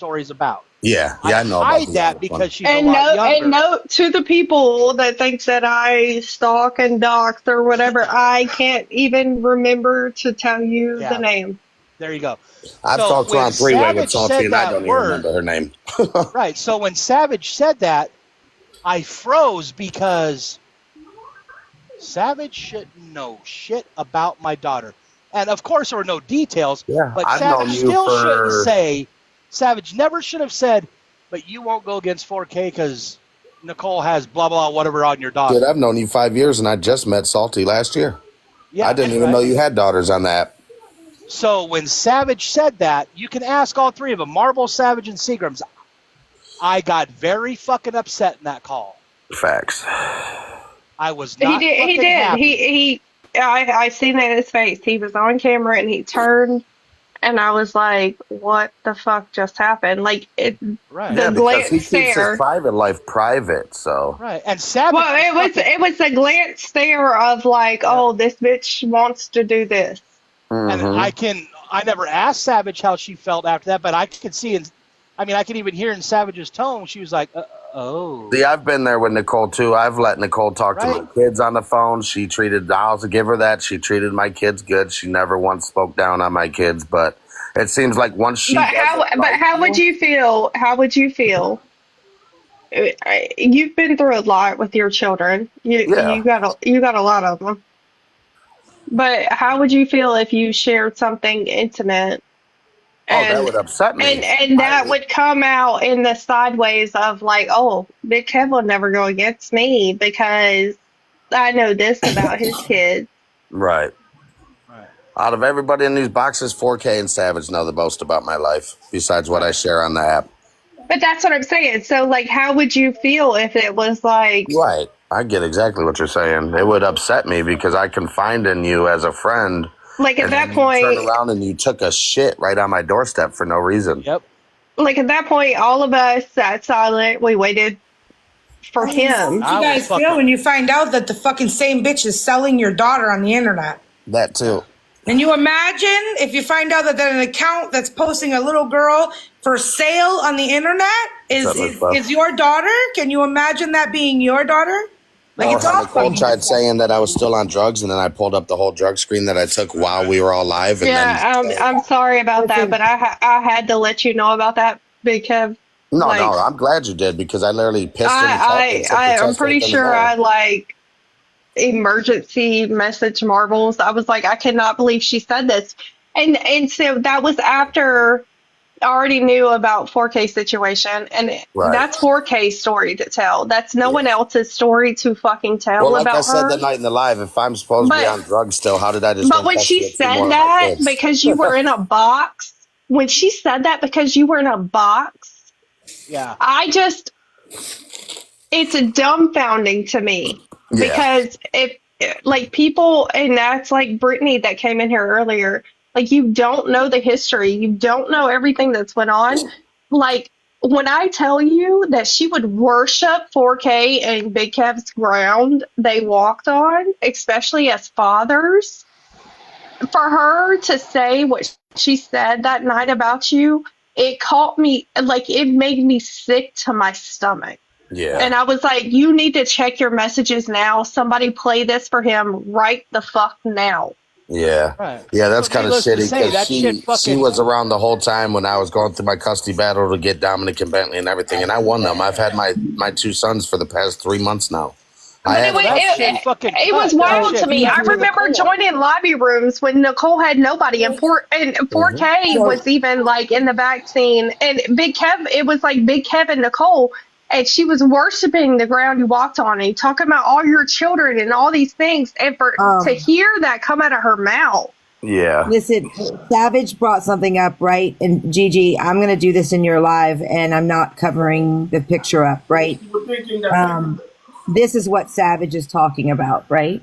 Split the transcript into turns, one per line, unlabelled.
story's about.
Yeah, I know about
hide that because she's a lot younger.
And note to the people that thinks that I stalk and dox or whatever, I can't even remember to tell you the name.
There you go.
I've talked to her on three-way with Salty, and I don't even remember her name.
Right. So when Savage said that, I froze because Savage shouldn't know shit about my daughter. And, of course, there were no details.
Yeah,
but
I've
Savage still
known you
shouldn't say, Savage never should have said, but you won't go against 4K because Nicole has blah, blah, whatever on your daughter.
Dude, I've known you 5 years, and I just met Salty last year. Yeah, I didn't even know you had daughters on the app.
So when Savage said that, you can ask all three of them, Marble, Savage, and Seagrams. I got very fucking upset in that call.
Facts.
I was not
He did.
Happy.
I seen it in his face. He was on camera and he turned, and I was like, "What the fuck just happened?" Like the glance
he keeps his private life private. So
and Savage.
Well, it was the glance stare of like, "Oh, this bitch wants to do this."
And I never asked Savage how she felt after that, but I could see I could even hear in Savage's tone, she was like, oh.
See, I've been there with Nicole, too. I've let Nicole talk to my kids on the phone. I'll give her that. She treated my kids good. She never once spoke down on my kids, but it seems like once she
how would you feel? How would you feel? You've been through a lot with your children. You got a lot of them. But how would you feel if you shared something intimate?
That would upset me.
And that would come out in the sideways of like, oh, Big Kev will never go against me because I know this about his kids.
Right. Out of everybody in these boxes, 4K and Savage know the most about my life, besides what I share on the app.
But that's what I'm saying. So, like, how would you feel if it was like...
Right. I get exactly what you're saying. It would upset me because I confide in you as a friend.
Like, at that point...
You turned around and you took a shit right on my doorstep for no reason.
Yep.
Like, at that point, all of us sat silent. We waited for him.
How do you guys feel when you find out that the fucking same bitch is selling your daughter on the internet?
That, too.
Can you imagine if you find out that an account that's posting a little girl for sale on the internet is your daughter? Can you imagine that being your daughter? Like, it's awful.
Nicole tried saying that I was still on drugs, and then I pulled up the whole drug screen that I took while we were all live. And
I'm sorry about that, but I had to let you know about that because...
No, I'm glad you did because I literally pissed
I'm pretty sure I, emergency message Marbles. I was like, I cannot believe she said this. And so that was after... I already knew about 4K situation, and that's 4K's story to tell. That's no one else's story to fucking tell about her.
Well, like I said that night in the live, if I'm supposed to be on drugs still, how did I just...
But when she said that because you were in a box, it's dumbfounding to me. Yeah. Because if, like, people, and that's like Brittany that came in here earlier, like, you don't know the history. You don't know everything that's went on. Like, when I tell you that she would worship 4K and Big Kev's ground they walked on, especially as fathers, for her to say what she said that night about you, it caught me, like, it made me sick to my stomach.
Yeah.
And I was like, you need to check your messages now. Somebody play this for him right the fuck now.
Yeah. Right. Yeah, that's kind of shitty because she was around the whole time when I was going through my custody battle to get Dominic and Bentley and everything, and I won them. I've had my two sons for the past 3 months now.
It was wild to me. I remember joining lobby rooms when Nicole had nobody, and 4K was even like in the vaccine, and Big Kev. It was like Big Kev and Nicole. And she was worshiping the ground you walked on and talking about all your children and all these things. And to hear that come out of her mouth.
Yeah.
Listen, Savage brought something up, right? And Gigi, I'm going to do this in your live, and I'm not covering the picture up, right? This is what Savage is talking about, right?